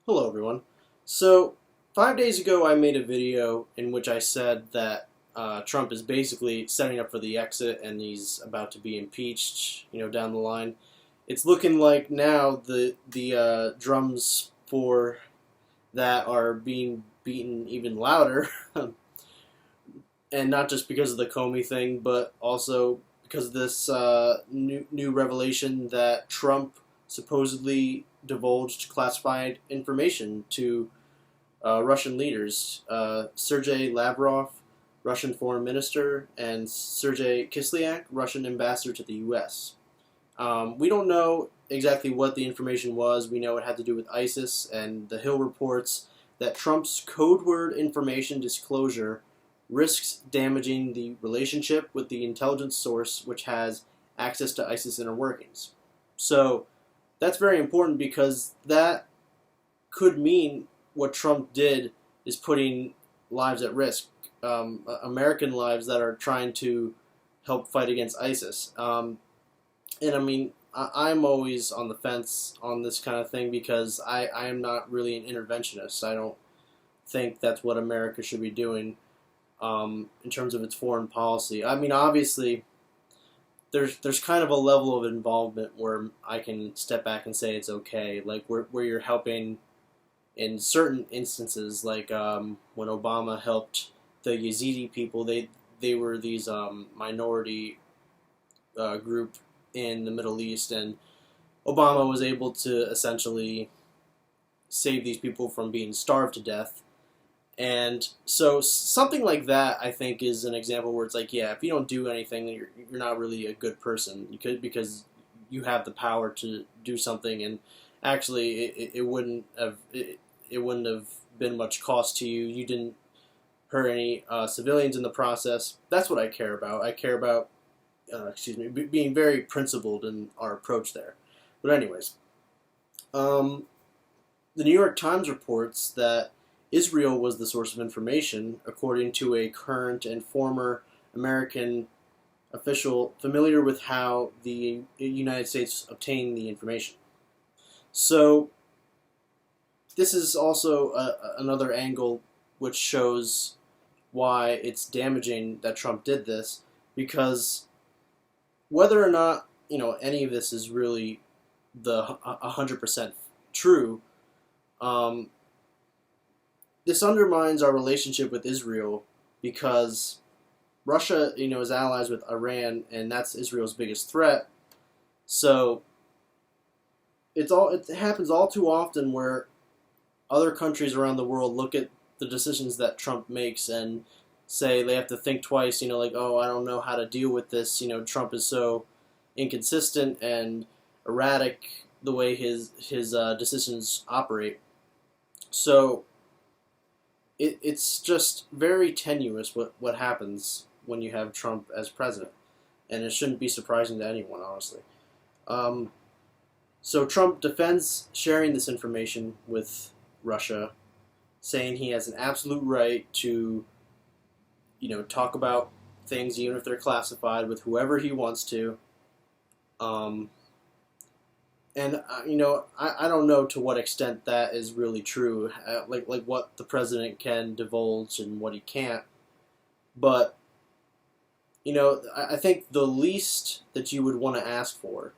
Hello everyone. So 5 days ago I made a video in which I said that Trump is basically setting up for the exit and he's about to be impeached, down the line. It's looking like now the drums for that are being beaten even louder, and not just because of the Comey thing, but also because of this new revelation that Trump supposedly divulged classified information to Russian leaders. Sergei Lavrov, Russian foreign minister, and Sergei Kislyak, Russian ambassador to the U.S. We don't know exactly what the information was. We know it had to do with ISIS, and the Hill reports that Trump's code word information disclosure risks damaging the relationship with the intelligence source which has access to ISIS inner workings. So that's very important because that could mean what Trump did is putting lives at risk, American lives that are trying to help fight against ISIS. And I mean, I'm always on the fence on this kind of thing because I am not really an interventionist. I don't think that's what America should be doing in terms of its foreign policy. I mean, obviously, there's kind of a level of involvement where I can step back and say it's okay, like where you're helping in certain instances, like when Obama helped the Yazidi people. They were these minority group in the Middle East, and Obama was able to essentially save these people from being starved to death. And so something like that, I think, is an example where it's like, yeah, if you don't do anything, you're not really a good person. You could, because you have the power to do something, and actually, it wouldn't have been much cost to you. You didn't hurt any civilians in the process. That's what I care about. I care about, being very principled in our approach there. But anyways, the New York Times reports that Israel was the source of information, according to a current and former American official familiar with how the United States obtained the information. So this is also another angle which shows why it's damaging that Trump did this, because whether or not any of this is really the 100% true, this undermines our relationship with Israel because Russia, is allies with Iran, and that's Israel's biggest threat. So it happens all too often where other countries around the world look at the decisions that Trump makes and say they have to think twice. Like, oh, I don't know how to deal with this. Trump is so inconsistent and erratic the way his decisions operate. So it's just very tenuous what happens when you have Trump as president, and it shouldn't be surprising to anyone, honestly. So Trump defends sharing this information with Russia, saying he has an absolute right to, talk about things even if they're classified with whoever he wants to. And I don't know to what extent that is really true, like what the president can divulge and what he can't. But I think the least that you would want to ask for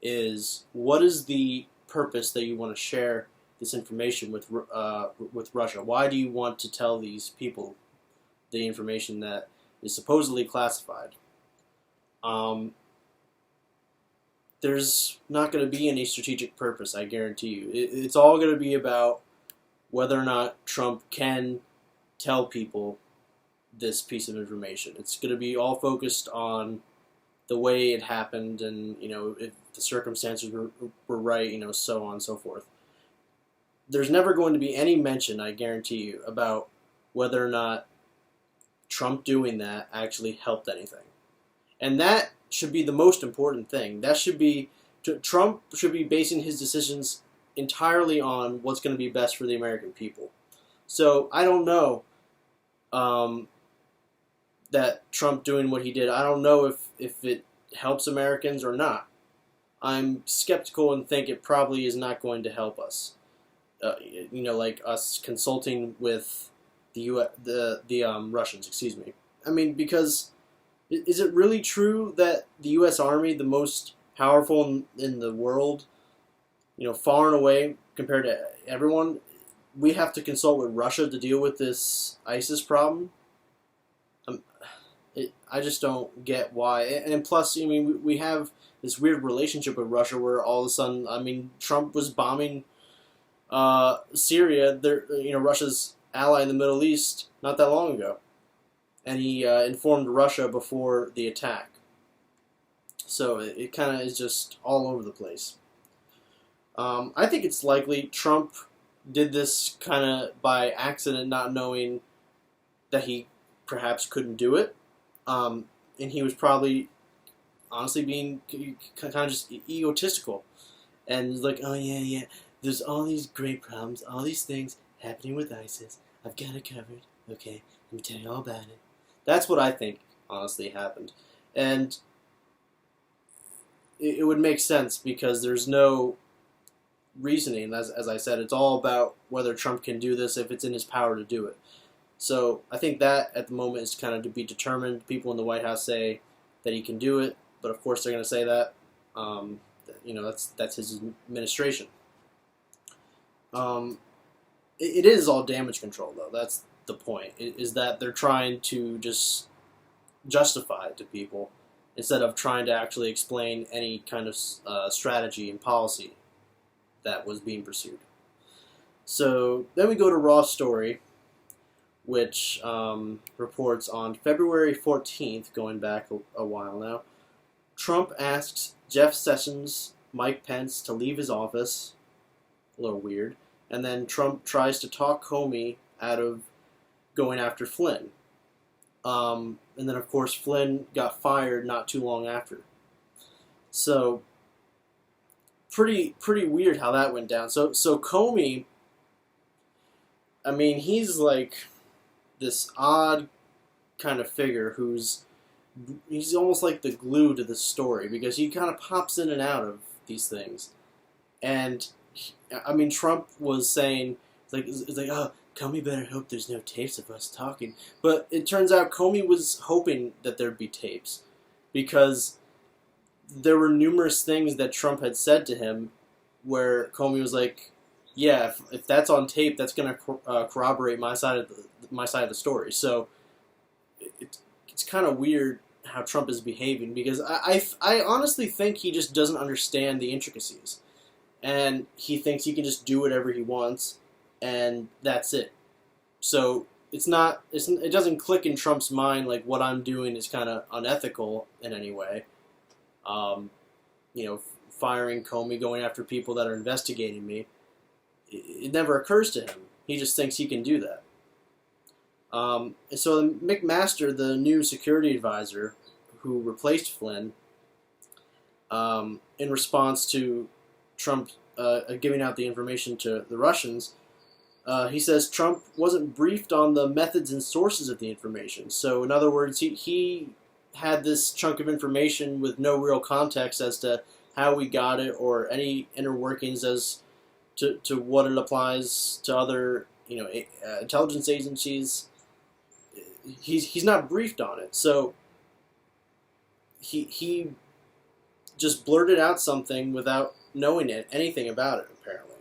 is, what is the purpose that you want to share this information with Russia? Why do you want to tell these people the information that is supposedly classified? There's not going to be any strategic purpose, I guarantee you. It's all going to be about whether or not Trump can tell people this piece of information. It's going to be all focused on the way it happened, and if the circumstances were right, so on and so forth. There's never going to be any mention, I guarantee you, about whether or not Trump doing that actually helped anything. And that should be the most important thing. Trump should be basing his decisions entirely on what's going to be best for the American people. So I don't know that Trump doing what he did, I don't know if it helps Americans or not. I'm skeptical and think it probably is not going to help us. like us consulting with the Russians. Excuse me. I mean, because is it really true that the U.S. Army, the most powerful in the world, far and away compared to everyone, we have to consult with Russia to deal with this ISIS problem? I just don't get why. And plus, I mean, we have this weird relationship with Russia where all of a sudden, I mean, Trump was bombing Syria, Russia's ally in the Middle East, not that long ago. And he informed Russia before the attack. So it kind of is just all over the place. I think it's likely Trump did this kind of by accident, not knowing that he perhaps couldn't do it. And he was probably, honestly, being kind of just egotistical. And like, oh yeah, there's all these great problems, all these things happening with ISIS. I've got it covered. Okay, let me tell you all about it. That's what I think, honestly, happened. And it would make sense because there's no reasoning. As I said, it's all about whether Trump can do this, if it's in his power to do it. So I think that at the moment is kind of to be determined. People in the White House say that he can do it, but of course they're going to say that. That's his administration. It is all damage control, though. That's the point, is that they're trying to just justify it to people instead of trying to actually explain any kind of strategy and policy that was being pursued. So then we go to Raw Story, which reports on February 14th, going back a while now, Trump asks Jeff Sessions, Mike Pence to leave his office. A little weird. And then Trump tries to talk Comey out of going after Flynn. And then, of course, Flynn got fired not too long after. So, pretty weird how that went down. So Comey, I mean, he's like this odd kind of figure he's almost like the glue to the story because he kind of pops in and out of these things. And, I mean, Trump was saying, it's like, oh, Comey better hope there's no tapes of us talking. But it turns out Comey was hoping that there'd be tapes because there were numerous things that Trump had said to him where Comey was like, yeah, if that's on tape, that's going to corroborate my side of the story. So it's kind of weird how Trump is behaving because I honestly think he just doesn't understand the intricacies. And he thinks he can just do whatever he wants, and that's it. So it doesn't click in Trump's mind like what I'm doing is kind of unethical in any way. Firing Comey, going after people that are investigating me. It never occurs to him. He just thinks he can do that. So McMaster, the new security advisor who replaced Flynn, in response to Trump giving out the information to the Russians, he says Trump wasn't briefed on the methods and sources of the information. So, in other words, he had this chunk of information with no real context as to how we got it or any inner workings as to what it applies to other intelligence agencies. He's not briefed on it. So he just blurted out something without knowing anything about it, apparently.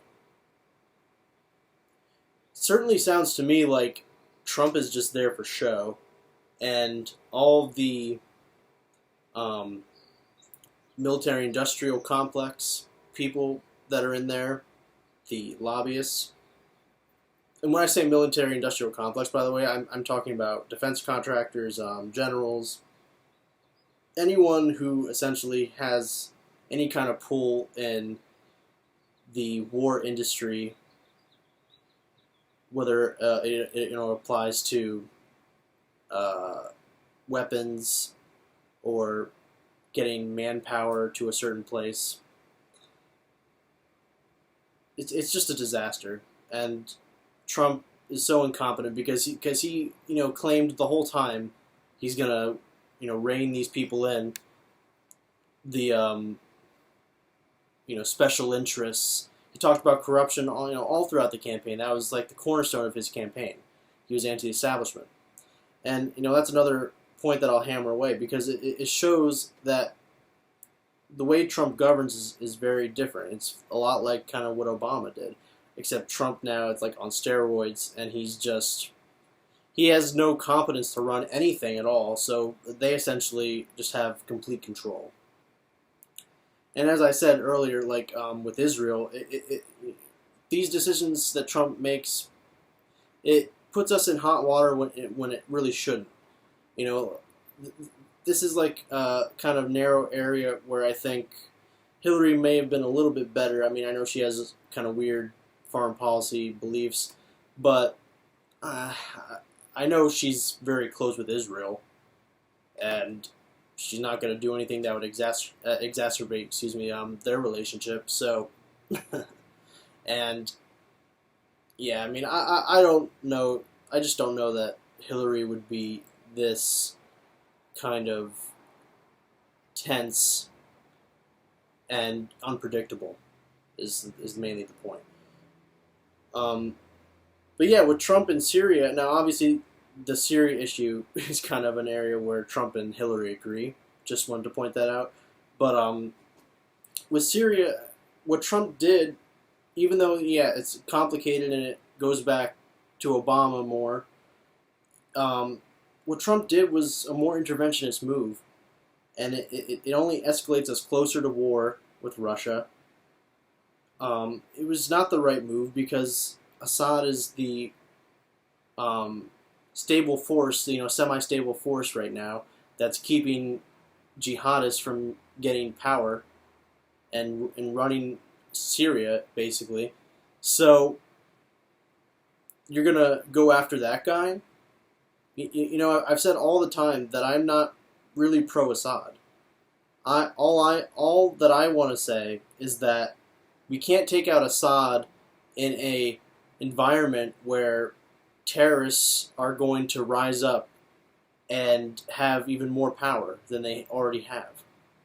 Certainly sounds to me like Trump is just there for show, and all the military-industrial complex people that are in there, the lobbyists. And when I say military-industrial complex, by the way, I'm talking about defense contractors, generals, anyone who essentially has any kind of pull in the war industry, whether it applies to weapons or getting manpower to a certain place. It's just a disaster, and Trump is so incompetent because he claimed the whole time he's gonna rein these people in. The special interests. He talked about corruption all throughout the campaign. That was like the cornerstone of his campaign. He was anti-establishment. And that's another point that I'll hammer away, because it shows that the way Trump governs is very different. It's a lot like kind of what Obama did, except Trump now, it's like on steroids, and he has no competence to run anything at all, so they essentially just have complete control. And as I said earlier, like with Israel, these decisions that Trump makes, it puts us in hot water when it really shouldn't. This is like a kind of narrow area where I think Hillary may have been a little bit better. I mean, I know she has kind of weird foreign policy beliefs, but I know she's very close with Israel, and she's not going to do anything that would exacerbate, their relationship. So, and yeah, I mean, I don't know. I just don't know that Hillary would be this kind of tense and unpredictable. Is mainly the point. But yeah, with Trump and Syria, now obviously the Syria issue is kind of an area where Trump and Hillary agree. Just wanted to point that out. But with Syria, what Trump did, even though, yeah, it's complicated and it goes back to Obama more, what Trump did was a more interventionist move. And it only escalates us closer to war with Russia. It was not the right move, because Assad is the stable force, semi-stable force right now that's keeping jihadists from getting power and running Syria, basically. So you're going to go after that guy? I've said all the time that I'm not really pro-Assad. All that I want to say is that we can't take out Assad in a environment where terrorists are going to rise up and have even more power than they already have.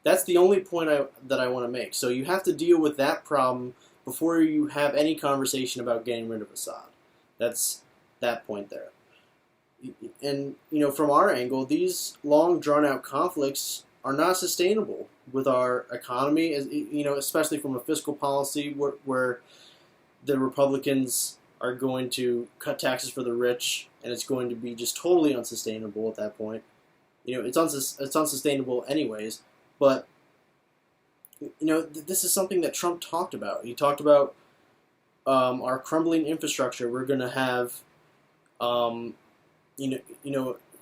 That's the only point that I want to make. So you have to deal with that problem before you have any conversation about getting rid of Assad. That's that point there. And, from our angle, these long, drawn-out conflicts are not sustainable with our economy, especially from a fiscal policy where the Republicans are going to cut taxes for the rich, and it's going to be just totally unsustainable at that point. It's unsustainable anyways, but, this is something that Trump talked about. He talked about our crumbling infrastructure. We're going to have,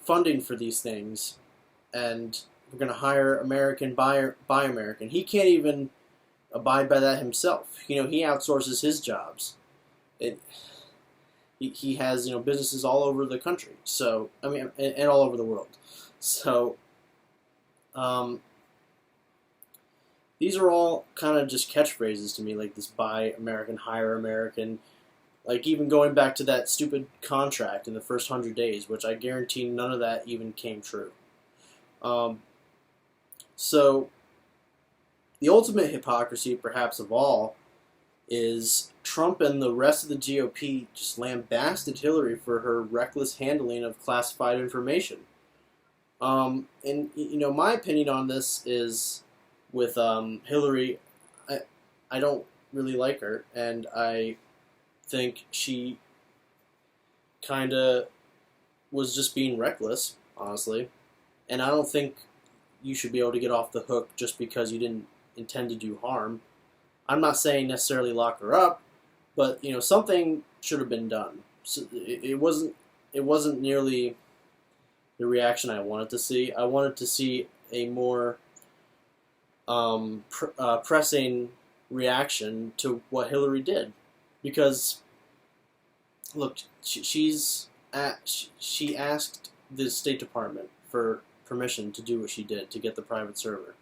funding for these things, and we're going to hire American, buy American. He can't even abide by that himself. He outsources his jobs. He has businesses all over the country. So and all over the world. So these are all kind of just catchphrases to me, like this buy American, hire American. Like even going back to that stupid contract in the first 100 days, which I guarantee none of that even came true. So the ultimate hypocrisy, perhaps of all, is Trump and the rest of the GOP just lambasted Hillary for her reckless handling of classified information. And my opinion on this is with Hillary, I don't really like her, and I think she kind of was just being reckless, honestly. And I don't think you should be able to get off the hook just because you didn't intend to do harm. I'm not saying necessarily lock her up, but something should have been done. So it wasn't nearly the reaction I wanted to see. I wanted to see a more pressing reaction to what Hillary did, because look, she asked the State Department for permission to do what she did, to get the private server.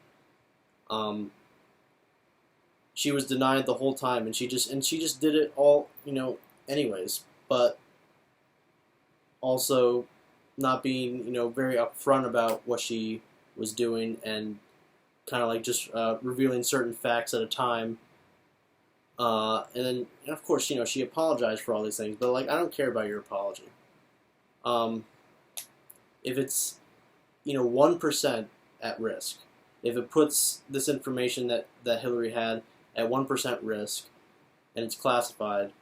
She was denied the whole time, and she just did it all, anyways. But also not being, very upfront about what she was doing, and kind of like just revealing certain facts at a time, And then, of course, she apologized for all these things, but, like, I don't care about your apology. Um, if it's, 1% at risk, if it puts this information that Hillary had at 1% risk and it's classified,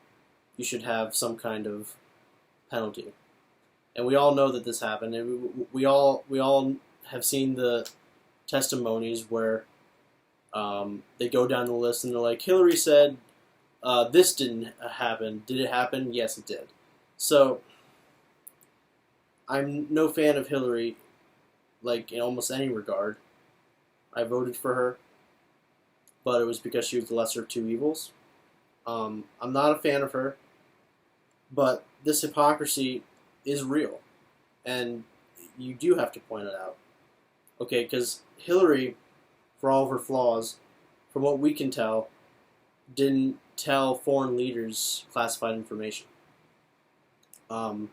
you should have some kind of penalty. And we all know that this happened, and we all have seen the testimonies where they go down the list and they're like, Hillary said this didn't happen. Did it happen? Yes, it did. So I'm no fan of Hillary, like, in almost any regard. I voted for her, but it was because she was the lesser of two evils. I'm not a fan of her, but this hypocrisy is real, and you do have to point it out. Okay, because Hillary, for all of her flaws, from what we can tell, didn't tell foreign leaders classified information. To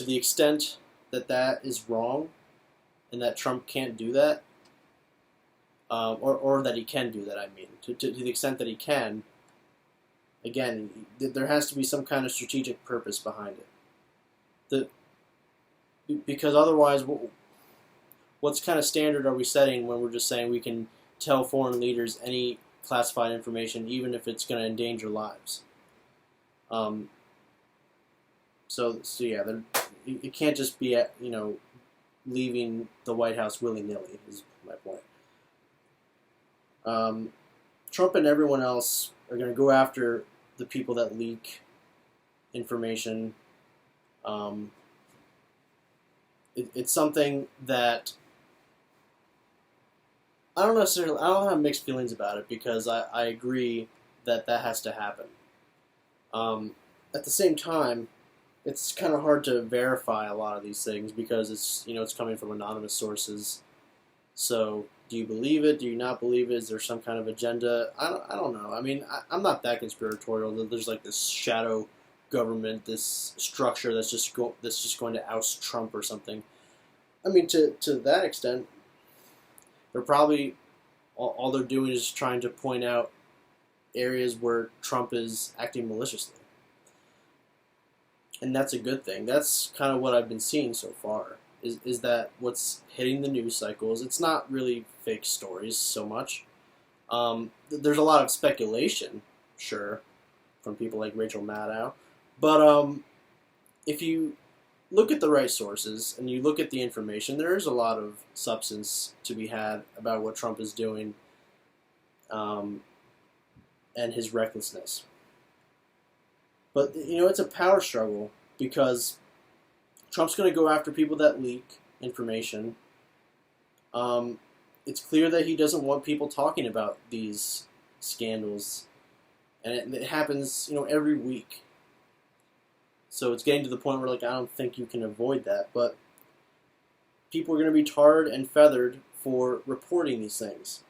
the extent that that is wrong, and that Trump can't do that, or that he can do that, I mean, to the extent that he can, again, there has to be some kind of strategic purpose behind it. Because otherwise, what's kind of standard are we setting when we're just saying we can tell foreign leaders any classified information, even if it's going to endanger lives? So yeah, it can't just be leaving the White House willy-nilly, is my point. Trump and everyone else are going to go after the people that leak information. It's something that I don't have mixed feelings about it, because I agree that has to happen. At the same time, it's kind of hard to verify a lot of these things because it's coming from anonymous sources. So, do you believe it? Do you not believe it? Is there some kind of agenda? I don't know. I mean, I'm not that conspiratorial. There's like this shadow government, this structure that's just going to oust Trump or something. I mean, to that extent, they're probably all they're doing is trying to point out areas where Trump is acting maliciously. And that's a good thing. That's kind of what I've been seeing so far, is that what's hitting the news cycles. It's not really fake stories so much. There's a lot of speculation, sure, from people like Rachel Maddow. But if you look at the right sources and you look at the information, there is a lot of substance to be had about what Trump is doing and his recklessness. But, it's a power struggle, because Trump's going to go after people that leak information. It's clear that he doesn't want people talking about these scandals. And it happens, every week. So it's getting to the point where, like, I don't think you can avoid that. But people are going to be tarred and feathered for reporting these things.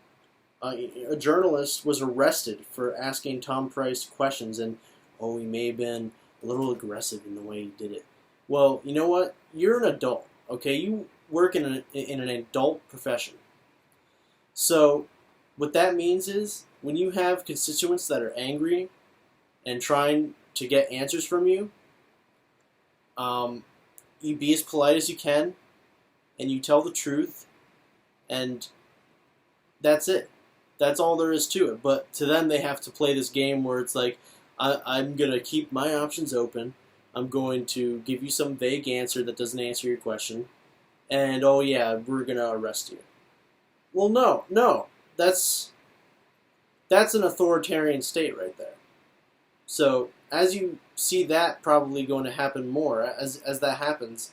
A journalist was arrested for asking Tom Price questions, and he may have been a little aggressive in the way he did it. Well, you know what? You're an adult, okay? You work in an adult profession. So what that means is when you have constituents that are angry and trying to get answers from you, you be as polite as you can, and you tell the truth, and that's it. That's all there is to it. But to them, they have to play this game where it's like, I'm going to keep my options open. I'm going to give you some vague answer that doesn't answer your question. And, oh yeah, we're going to arrest you. Well, no. That's an authoritarian state right there. So, as you see that probably going to happen more, as that happens,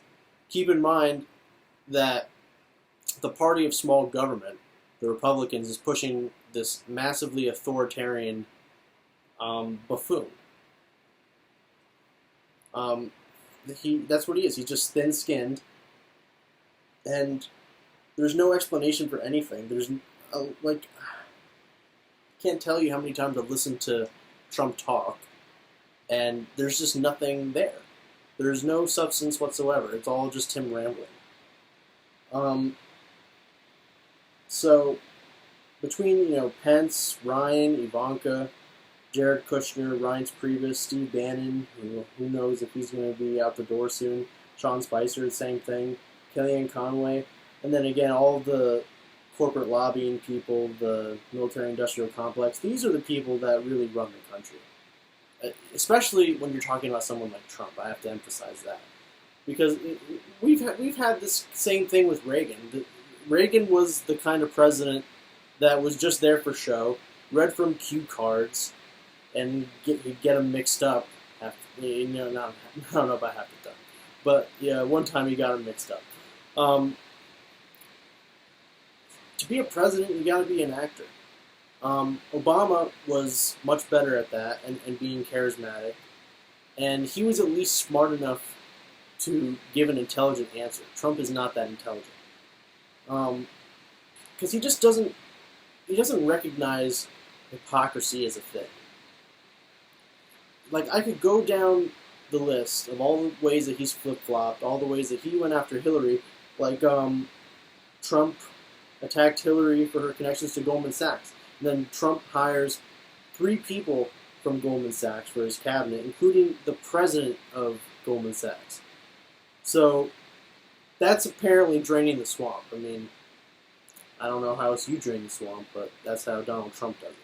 keep in mind that the party of small government, the Republicans, is pushing this massively authoritarian buffoon. That's what he is. He's just thin-skinned, and there's no explanation for anything. There's I can't tell you how many times I've listened to Trump talk, and there's just nothing there. There's no substance whatsoever. It's all just him rambling. So between Pence, Ryan, Ivanka, Jared Kushner, Reince Priebus, Steve Bannon, who knows if he's going to be out the door soon. Sean Spicer, the same thing. Kellyanne Conway, and then again all the corporate lobbying people, the military-industrial complex. These are the people that really run the country. Especially when you're talking about someone like Trump, I have to emphasize that because we've had this same thing with Reagan. Reagan was the kind of president that was just there for show, read from cue cards, and get them mixed up. I don't know about half the time, but yeah, one time he got them mixed up. To be a president, you got to be an actor. Obama was much better at that and being charismatic, and he was at least smart enough to give an intelligent answer. Trump is not that intelligent, because he just doesn't recognize hypocrisy as a thing. Like, I could go down the list of all the ways that he's flip-flopped, all the ways that he went after Hillary, like Trump attacked Hillary for her connections to Goldman Sachs. And then Trump hires 3 people from Goldman Sachs for his cabinet, including the president of Goldman Sachs. So that's apparently draining the swamp. I mean, I don't know how else you drain the swamp, but that's how Donald Trump does it.